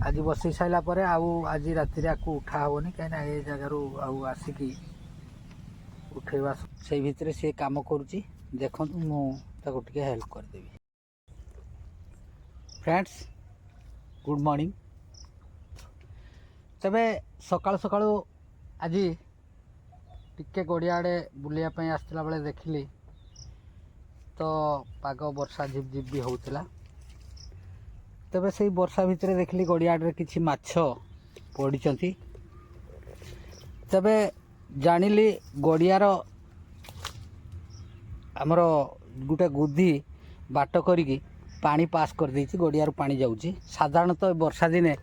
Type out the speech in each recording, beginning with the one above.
आज बसई सारापर आज राति आपको उठा हेनी कहीं ये जगार आसिकी उठेवा से भितर सी कम करुच्ची देखु मुझे हेल्प करदेवी। Friends good morning. तबे सकाळु सकाळु आज टिके गड़िया आड़े बुलायापी आसला बेले देखिली तो पाग वर्षा झिप झिप भी होता। तबे से वर्षा भितर देखिली गड़िया आड़े किछि माछ पड़ी। तबे जानिली गड़ियार आमर गोटे गुदी बाट करिकी पानी पास कर देछि, गड़ियारू पानी जाउछि। साधारणतः वर्षा दिने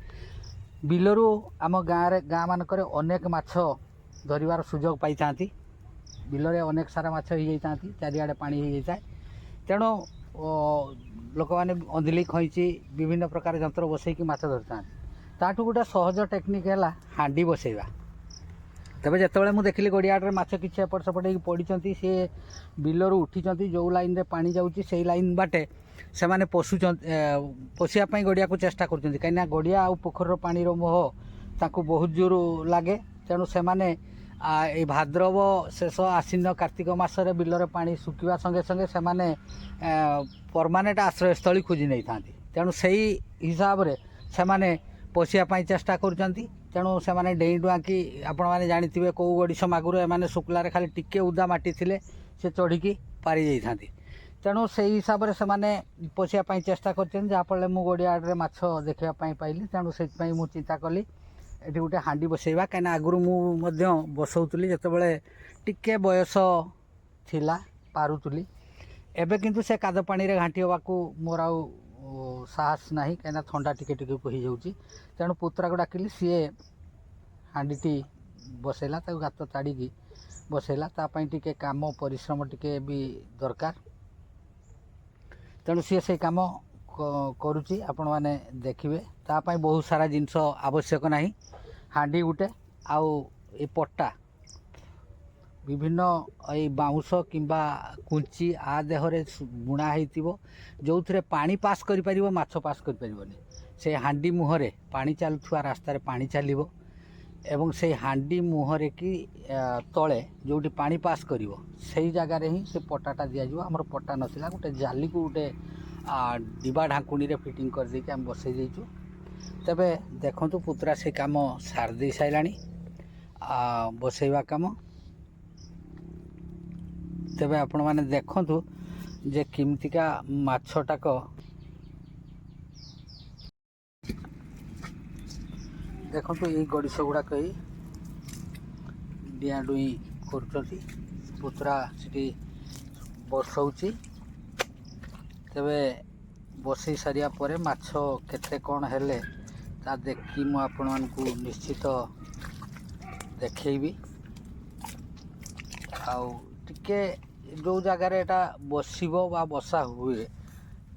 बिलरू आम गाँ मानकर अनेक माछ धरिवार सुजोग पाई थांती। बिलरे अनेक सारा माछ हो जाती, चारिआडे पानी हो जाए। तेणु लोक मैंने अंधिली खईची विभिन्न प्रकार जंत्र बसैकी माछ धरी था। ताठू गोटे सहज टेक्निक है हांडी बसैवा। तबे जितेबाला मुझे देखिली गड़ियाड़े माछ किसी एपट सेपट हो पड़ी सी बिलरू उठी जो लाइन रे पानी जाऊँगी से लाइन बाटे से मैंने पशियापाई गड़िया को चेष्टा कर कहीं गड़िया आ पोखर पानी मोह ताकू बहुत जोर लगे। तेणु से मैंने भाद्रव शेष आश्विन कार्तिक मासरे बिलरे पानी सुखा संगे संगे से मैंने परमानेंट आश्रयस्थली खोजी नहीं था। तेणु से हिसाब से मैंने पशियापाई चेष्टा करुँच। तेणु से मैंने डेई डुआकी आपण मैंने जानते कौ गड़िश मागुर एम शुक्लार खाली टिके उदा माटी थे से चढ़ी पारि जाती। तेणु से हिसाब से मैंने पशियापाई चेष्टा कर जहाँफल मु गड़िया आड़े माछ देखापी पाइली। तेणु से मुझे चिंता कली ये गोटे हांडी बसैवा कहीं आगुरी मुझे बसौली जितेबाला टिके बयस थिला पारुली। एबे किंतु से काद पानी रे घांटी होगा मोर आ साहस ना कहीं थंडा टिके टिके हो जाऊँगी। तेणु पुतरा को डाकिली सी हांडीटी बसैला गात ताड़ी बसैला तापाई टिके काम परिश्रम टिके भी दरकार। तेणु सी से काम करुच्ची आपण मैंने देखिए। तापाई बहुत सारा जिनस आवश्यक नहीं। हांडी गुटे आउ ए पट्टा विभिन्न ये बाउंस किंबा कुंची आ देहरे बुणा हो जो थे पानी पास कर माछ पास कर से हांडी मुहरे पानी चलुवा रास्तार पानी चलो एवं से हांडी मुहरे कि तले जोटी पानी पास कर से जगार ही से पट्टाटा दिज्व। आमर पट्टा नाला गोटे जाली को गोटे डिबा ढाकुणी फिटिंग कर देके आम बसई देचु। तबे देखंतु पुत्रा से काम सार दे सारा बसैवा काम। तबे आपण माने देखंतु जे किमतिका माछटाक देखंतु ये गड़िश गुड़ाक डिया डुई कर पुत्रा से बसौची। तबे बसई सारिया परे माछ केते कौन हेले ता देखी मु आपण मानकु निश्चित देखैबी। आउ टिके जो जगार एटा बसब बा बसा हुए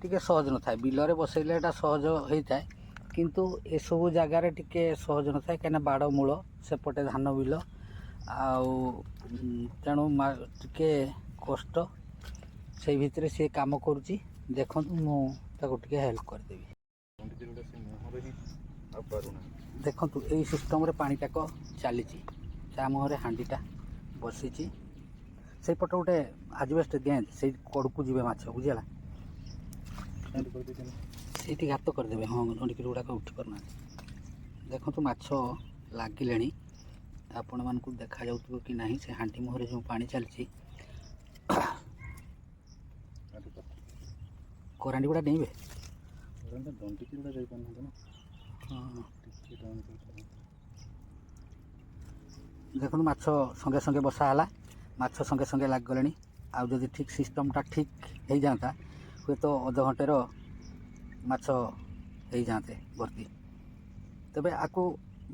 टिके सहज न था। बिलरे बसैले एटा सहज होता है किंतु ए सब जगार टिके सहज न था कहीं बाड़ मूल सेपटे धान बिल तेणु टिके कष्ट से भितर सी काम करुच्ची। देखु मुझे हेल्प करदेवी। देखु यही सिस्टम रे पानीटाक चली चा मुहर हांडीटा बसी से पट गोटे आजबेस्ट गेंद से कड़कू जी माछ बुझेगा से घात करदे। हाँ नड़िक गुड़ाक उठी पारना। देखो माछ लगिले आपण मानक देखा जाऊ कि नहीं से हांडी मुहर जो पानी चलती करांडी गुड़ा डेबे देखो माछ संगे संगे बसा है माछ संगे संगे लगिगले। आउ जदि ठीक सिस्टमटा ठीक हो जाता हे तो अध घंटेर माछ हो जाते भर्ती। तबे आकु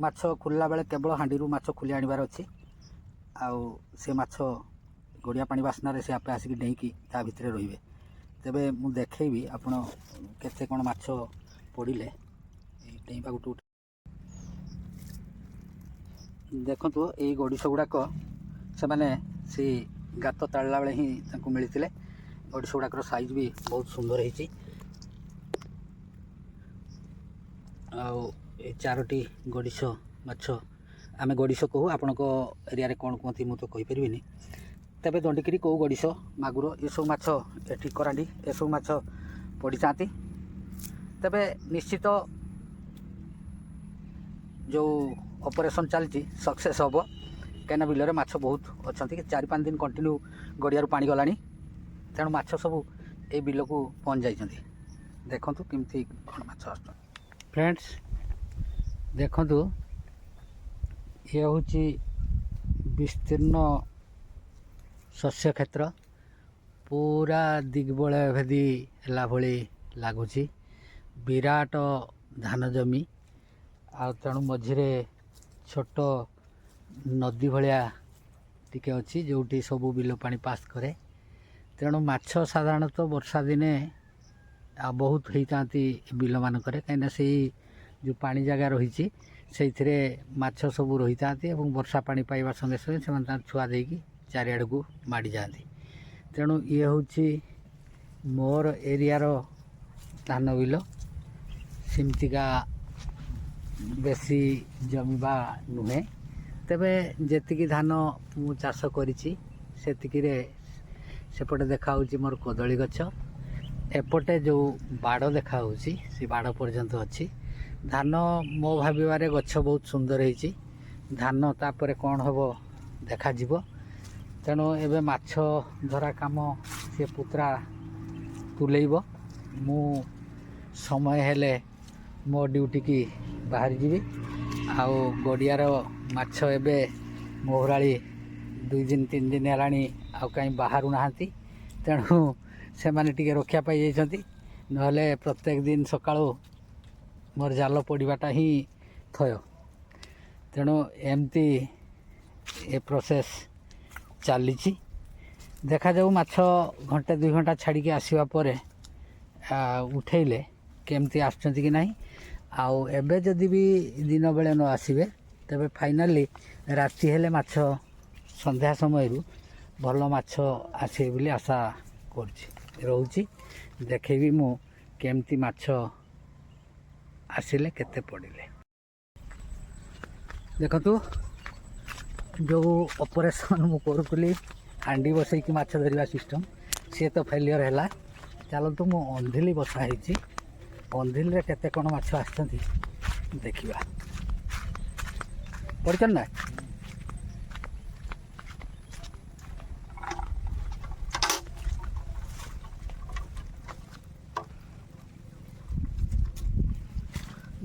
माछ खोलला बेले केवल हांडी माछ खोली आनिबार अच्छी। आउ से माछ गड़िया पानी बास्नार से आपे आसिक डेईकी ता भितरे रहिबे। तेबे मु देखैबी आपण केते कोन माछ पड़िले डेईबा गुट देखंतु एई गड़िश गुड़ाक से माने से गात ताड़ला बेले ही तांको मिलिथिले। गड़िश गुड़ाकर साइज भी बहुत सुंदर होती। ଏ 4ଟି ଗଡ଼ିଶ ମାଛ ଆମେ ଗଡ଼ିଶ କହୁ, ଆପଣଙ୍କ ଏରିଆରେ କ'ଣ କୁହନ୍ତି ମୁଁ ତ କହିପାରିବିନି। ତେବେ ଦଣ୍ଡିକିରି କଉ ଗଡ଼ିଶ ମାଗୁର ଏସବୁ ମାଛ ଏଠି କରାଣ୍ଡି ଏସବୁ ମାଛ ପଡ଼ିଥାନ୍ତି। ତେବେ ନିଶ୍ଚିତ ଯେଉଁ ଅପରେସନ୍ ଚାଲିଛି ସକ୍ସେସ୍ ହେବ, କାହିଁକିନା ବିଲରେ ମାଛ ବହୁତ ଅଛନ୍ତି। 4-5 ଦିନ କଣ୍ଟିନ୍ୟୁ ଗଡ଼ିଆରୁ ପାଣି ଗଲାଣି, ତେଣୁ ମାଛ ସବୁ ଏଇ ବିଲକୁ ପହଞ୍ଚି ଯାଇଛନ୍ତି। ଦେଖନ୍ତୁ କେମିତି କ'ଣ ମାଛ ଆସୁଛନ୍ତି। ଫ୍ରେଣ୍ଡସ୍ ଦେଖନ୍ତୁ, ଇଏ ହେଉଛି ବିସ୍ତୀର୍ଣ୍ଣ ଶସ୍ୟ କ୍ଷେତ୍ର, ପୁରା ଦିଗ୍ବଳୟ ଭେଦି ହେଲା ଭଳି ଲାଗୁଛି। ବିରାଟ ଧାନ ଜମି, ଆଉ ତେଣୁ ମଝିରେ ଛୋଟ ନଦୀ ଭଳିଆ ଟିକେ ଅଛି ଯେଉଁଠି ସବୁ ବିଲ ପାଣି ପାସ୍ କରେ। ତେଣୁ ମାଛ ସାଧାରଣତଃ ବର୍ଷା ଦିନେ ବହୁତ ହେଇଥାନ୍ତି ବିଲମାନଙ୍କରେ, କାହିଁକିନା ସେଇ ଯେଉଁ ପାଣି ଜାଗା ରହିଛି ସେଇଥିରେ ମାଛ ସବୁ ରହିଥାନ୍ତି ଏବଂ ବର୍ଷା ପାଣି ପାଇବା ସଙ୍ଗେ ସଙ୍ଗେ ସେମାନେ ତାଙ୍କ ଛୁଆ ଦେଇକି ଚାରିଆଡ଼କୁ ମାଡ଼ି ଯାଆନ୍ତି। ତେଣୁ ଇଏ ହେଉଛି ମୋର ଏରିଆର ଧାନ ବିଲ। ସେମିତିକା ବେଶୀ ଜମି ବା ନୁହେଁ, ତେବେ ଯେତିକି ଧାନ ମୁଁ ଚାଷ କରିଛି ସେତିକିରେ ସେପଟେ ଦେଖାହେଉଛି ମୋର କଦଳୀ ଗଛ, ଏପଟେ ଯେଉଁ ବାଡ଼ ଦେଖାହେଉଛି ସେ ବାଡ଼ ପର୍ଯ୍ୟନ୍ତ ଅଛି। ଧାନ ମୋ ଭାବିବାରେ ଗଛ ବହୁତ ସୁନ୍ଦର ହେଇଛି। ଧାନ ତାପରେ କ'ଣ ହେବ ଦେଖାଯିବ। ତେଣୁ ଏବେ ମାଛ ଧରା କାମ ସେ ପୁତୁରା ତୁଲେଇବ। ମୁଁ ସମୟ ହେଲେ ମୋ ଡ୍ୟୁଟିକି ବାହାରିଯିବି। ଆଉ ଗଡ଼ିଆର ମାଛ ଏବେ ମହୁରାଳି 2-3 ଦିନ ହେଲାଣି ଆଉ କାହିଁ ବାହାରୁ ନାହାନ୍ତି, ତେଣୁ ସେମାନେ ଟିକେ ରକ୍ଷା ପାଇଯାଇଛନ୍ତି। ନହେଲେ ପ୍ରତ୍ୟେକ ଦିନ ସକାଳୁ ମୋର ଜାଲ ପଡ଼ିବାଟା ହିଁ ଥୟ। ତେଣୁ ଏମିତି ଏ ପ୍ରୋସେସ୍ ଚାଲିଛି। ଦେଖାଯାଉ ମାଛ 1-2 ଘଣ୍ଟା ଛାଡ଼ିକି ଆସିବା ପରେ ଉଠେଇଲେ କେମିତି ଆସୁଛନ୍ତି କି ନାହିଁ। ଆଉ ଏବେ ଯଦି ବି ଦିନ ବେଳେ ନ ଆସିବେ, ତେବେ ଫାଇନାଲି ରାତି ହେଲେ ମାଛ ସନ୍ଧ୍ୟା ସମୟରୁ ଭଲ ମାଛ ଆସିବେ ବୋଲି ଆଶା କରୁଛି। ରହୁଛି, ଦେଖେଇବି ମୁଁ କେମିତି ମାଛ ଆସିଲେ କେତେ ପଡ଼ିଲେ। ଦେଖନ୍ତୁ, ଯେଉଁ ଅପରେସନ୍ ମୁଁ କରୁଥିଲି ହାଣ୍ଡି ବସେଇକି ମାଛ ଧରିବା ସିଷ୍ଟମ୍, ସିଏ ତ ଫେଲିୟର୍ ହେଲା। ଚାଲନ୍ତୁ, ମୁଁ ଅନ୍ଧିଲି ବସା ହେଇଛି, ଅନ୍ଧିଲିରେ କେତେ କ'ଣ ମାଛ ଆସିଛନ୍ତି ଦେଖିବା। ପଡ଼ିଛନ୍ତି ନା?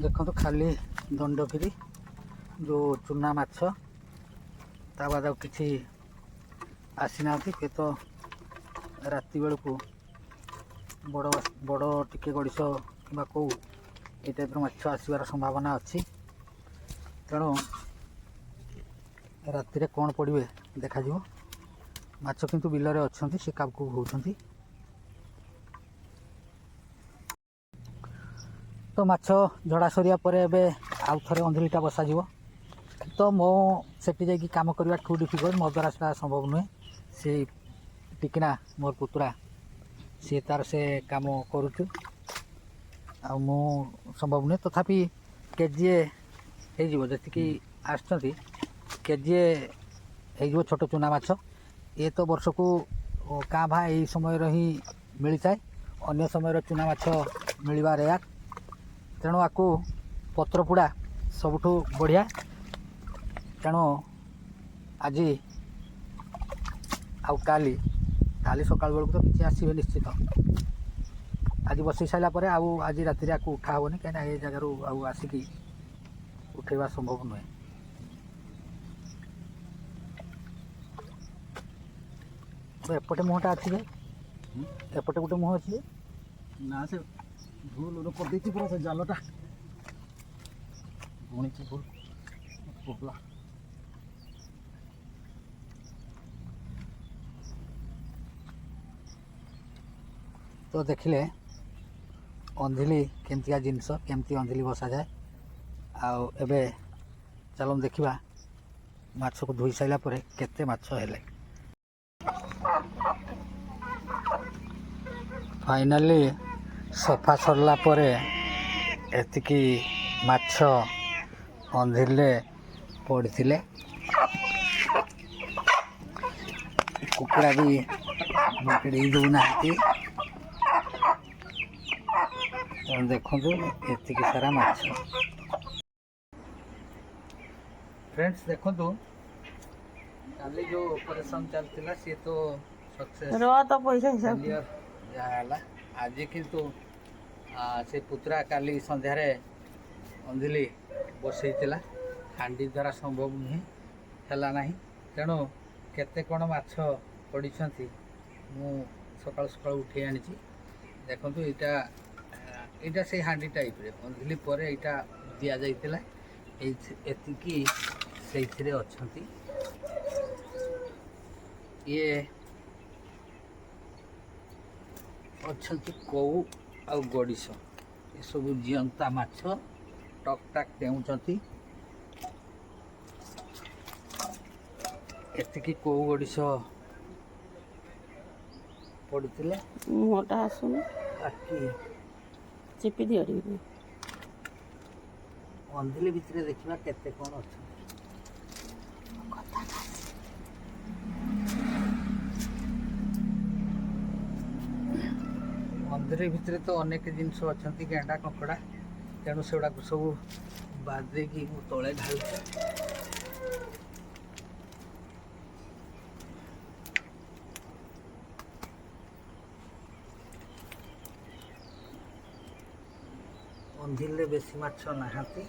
ଦେଖନ୍ତୁ, ଖାଲି ଦଣ୍ଡକିରି ଯେଉଁ ଚୁନା ମାଛ, ତା ବାଦ ଆଉ କିଛି ଆସିନାହାନ୍ତି। ହୁଏତ ରାତି ବେଳକୁ ବଡ଼ ଟିକେ ଗଡ଼ିଶ କିମ୍ବା କେଉଁ ଏଇ ଟାଇପ୍ର ମାଛ ଆସିବାର ସମ୍ଭାବନା ଅଛି। ତେଣୁ ରାତିରେ କ'ଣ ପଡ଼ିବେ ଦେଖାଯିବ। ମାଛ କିନ୍ତୁ ବିଲରେ ଅଛନ୍ତି, ସେ କାବୁକୁ ହେଉଛନ୍ତି। ତ ମାଛ ଝଡ଼ା ସରିବା ପରେ ଏବେ ଆଉ ଥରେ ଅନ୍ଧିଲିଟା ବସାଯିବ। ତ ମୁଁ ସେଠି ଯାଇକି କାମ କରିବା ଠୁ ଡିଫିକଲ୍ଟ, ମୋ ଦ୍ୱାରା ସେଟା ସମ୍ଭବ ନୁହେଁ। ସେ ଟିକିନା ମୋର ପୁତୁରା, ସିଏ ତା'ର ସେ କାମ କରୁଛୁ, ଆଉ ମୁଁ ସମ୍ଭବ ନୁହେଁ। ତଥାପି କେଜିଏ ହେଇଯିବ, ଯେତିକି ଆସିଛନ୍ତି କେଜିଏ ହେଇଯିବ ଛୋଟ ଚୁନା ମାଛ। ଏ ତ ବର୍ଷକୁ କାଁ ଭାଁ ଏଇ ସମୟରେ ହିଁ ମିଳିଥାଏ, ଅନ୍ୟ ସମୟରେ ଚୁନା ମାଛ ମିଳିବା ରେୟାର। ତେଣୁ ଆକୁ ପତ୍ର ପୋଡ଼ା ସବୁଠୁ ବଢ଼ିଆ। ତେଣୁ ଆଜି ଆଉ କାଲି ସକାଳ ବେଳକୁ ତ କିଛି ଆସିବେ ନିଶ୍ଚିତ। ଆଜି ବସେଇ ସାରିଲା ପରେ ଆଉ ଆଜି ରାତିରେ ଆକୁ ଉଠା ହେବନି, କାହିଁକିନା ଏ ଜାଗାରୁ ଆଉ ଆସିକି ଉଠେଇବା ସମ୍ଭବ ନୁହେଁ। ତ ଏପଟେ ମୁହଁଟା ଅଛି ଯେ, ଏପଟେ ଗୋଟେ ମୁହଁ ଅଛି ଯେ, ନା ସେ ଭୁଲ କରିଦେଇଛି ପୁରା ସେ ଜାଲଟା ବୁଣିଛି ଭୁଲ ପୋକଲା। ତ ଦେଖିଲେ ଅନ୍ଧିଲି କେମିତିକା ଜିନିଷ, କେମିତି ଅନ୍ଧିଲି ବସାଯାଏ। ଆଉ ଏବେ ଚାଲନ୍ତୁ ଦେଖିବା ମାଛକୁ ଧୋଇ ସାରିଲା ପରେ କେତେ ମାଛ ହେଲେ। ଫାଇନାଲି ସଫା ସରିଲା ପରେ ଏତିକି ମାଛ ଅନ୍ଧିଲେ ପଡ଼ିଥିଲେ। କୁକୁଡ଼ା ବି ଭିଡ଼ି ଦେଉନାହାନ୍ତି। ତେଣୁ ଦେଖନ୍ତୁ ଏତିକି ସାରା ମାଛ। ଫ୍ରେଣ୍ଡସ୍ ଦେଖନ୍ତୁ, କାଲି ଯେଉଁ ଅପରେସନ୍ ଚାଲିଥିଲା ସିଏ ତ ସକ୍ସେସ୍ ଫେଲିୟର ଯାହା ହେଲା। ଆଜି କିନ୍ତୁ ସେ ପୁତୁରା କାଲି ସନ୍ଧ୍ୟାରେ ଅନ୍ଧିଲି ବସେଇଥିଲା, ହାଣ୍ଡି ଦ୍ୱାରା ସମ୍ଭବ ନୁହେଁ, ହେଲା ନାହିଁ। ତେଣୁ କେତେ କ'ଣ ମାଛ ପଡ଼ିଛନ୍ତି ମୁଁ ସକାଳୁ ସକାଳୁ ଉଠେଇ ଆଣିଛି। ଦେଖନ୍ତୁ ଏଇଟା ସେଇ ହାଣ୍ଡି ଟାଇପ୍ରେ ଅନ୍ଧିଲି ପରେ ଏଇଟା ଦିଆଯାଇଥିଲା। ଏତିକି ସେଇଥିରେ ଅଛନ୍ତି। ଇଏ ଅଛନ୍ତି କଉ ଆଉ ଗଡ଼ିଶ, ଏସବୁ ଜିଅନ୍ତା ମାଛ ଟକ୍ ଟାକ୍ ଡେଉଁଛନ୍ତି। ଏତିକି କଉ ଗଡ଼ିଶ ପଡ଼ିଥିଲେ। ମୁହଁଟା ଆସୁନି, ବାକି ଚିପି ଦିଅ ଟିକେ। ଅନ୍ଧିଲି ଭିତରେ ଦେଖିବା କେତେ କ'ଣ ଅଛନ୍ତି। ଅନ୍ଧିଲି ଭିତରେ ତ ଅନେକ ଜିନିଷ ଅଛନ୍ତି, ଗେଣ୍ଡା କଙ୍କଡ଼ା। ତେଣୁ ସେଗୁଡ଼ାକୁ ସବୁ ବାଦ ଦେଇକି ମୁଁ ତଳେ ଢାଳୁଛି। ଅନ୍ଧିଲେ ବେଶୀ ମାଛ ନାହାନ୍ତି।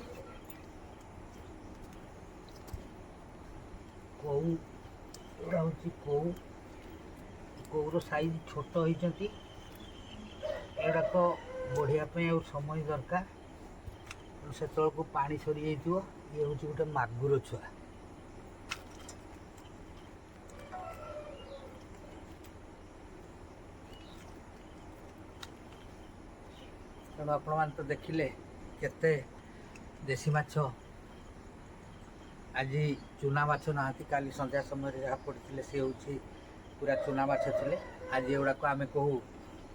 କଉ ଏଗୁଡ଼ା ହେଉଛି କଉର ସାଇଜ୍ ଛୋଟ ହେଇଛନ୍ତି। ଏଗୁଡ଼ାକ ବଢ଼ିବା ପାଇଁ ଆଉ ସମୟ ଦରକାର, ସେତେବେଳକୁ ପାଣି ସରିଯାଇଥିବ। ଇଏ ହେଉଛି ଗୋଟେ ମାଗୁର ଛୁଆ। ତେଣୁ ଆପଣମାନେ ତ ଦେଖିଲେ କେତେ ଦେଶୀ ମାଛ। ଆଜି ଚୁନା ମାଛ ନାହାନ୍ତି, କାଲି ସନ୍ଧ୍ୟା ସମୟରେ ଯାହା ପଡ଼ିଥିଲେ ସେ ହେଉଛି ପୁରା ଚୁନା ମାଛ ଥିଲେ। ଆଜି ଏଗୁଡ଼ାକ ଆମେ କହୁ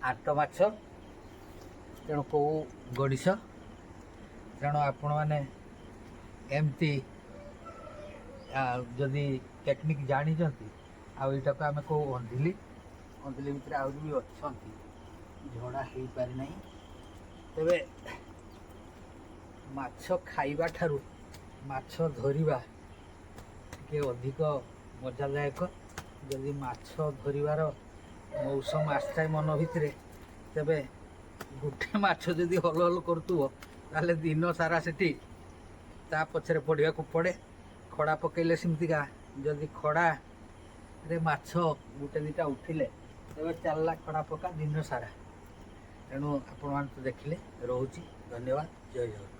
ଆଣ୍ଟ ମାଛ, ତେଣୁ କଉ ଗଡ଼ିଶ। ତେଣୁ ଆପଣମାନେ ଏମିତି ଯଦି ଟେକ୍ନିକ୍ ଜାଣିଛନ୍ତି, ଆଉ ଏଇଟାକୁ ଆମେ କହୁ ଅନ୍ଧିଲି ଭିତରେ ଆହୁରି ବି ଅଛନ୍ତି, ଝଡ଼ା ହେଇପାରିନାହିଁ। ତେବେ ମାଛ ଖାଇବା ଠାରୁ ମାଛ ଧରିବା ଟିକେ ଅଧିକ ମଜାଦାୟକ। ଯଦି ମାଛ ଧରିବାର ମୌସମ ଆସିଥାଏ ମନ ଭିତରେ, ତେବେ ଗୋଟେ ମାଛ ଯଦି ହଲ ହଲ କରୁଥିବ, ତାହେଲେ ଦିନ ସାରା ସେଠି ତା ପଛରେ ପଡ଼ିବାକୁ ପଡ଼େ। ଖଡ଼ା ପକେଇଲେ ସେମିତିକା, ଯଦି ଖଡ଼ାରେ ମାଛ ଗୋଟେ ଦୁଇଟା ଉଠିଲେ, ତେବେ ଚାଲିଲା ଖଡ଼ା ପକା ଦିନ ସାରା। ତେଣୁ ଆପଣମାନେ ତ ଦେଖିଲେ। ରହୁଛି, ଧନ୍ୟବାଦ, ଜୟ ଜଗନ୍ନାଥ।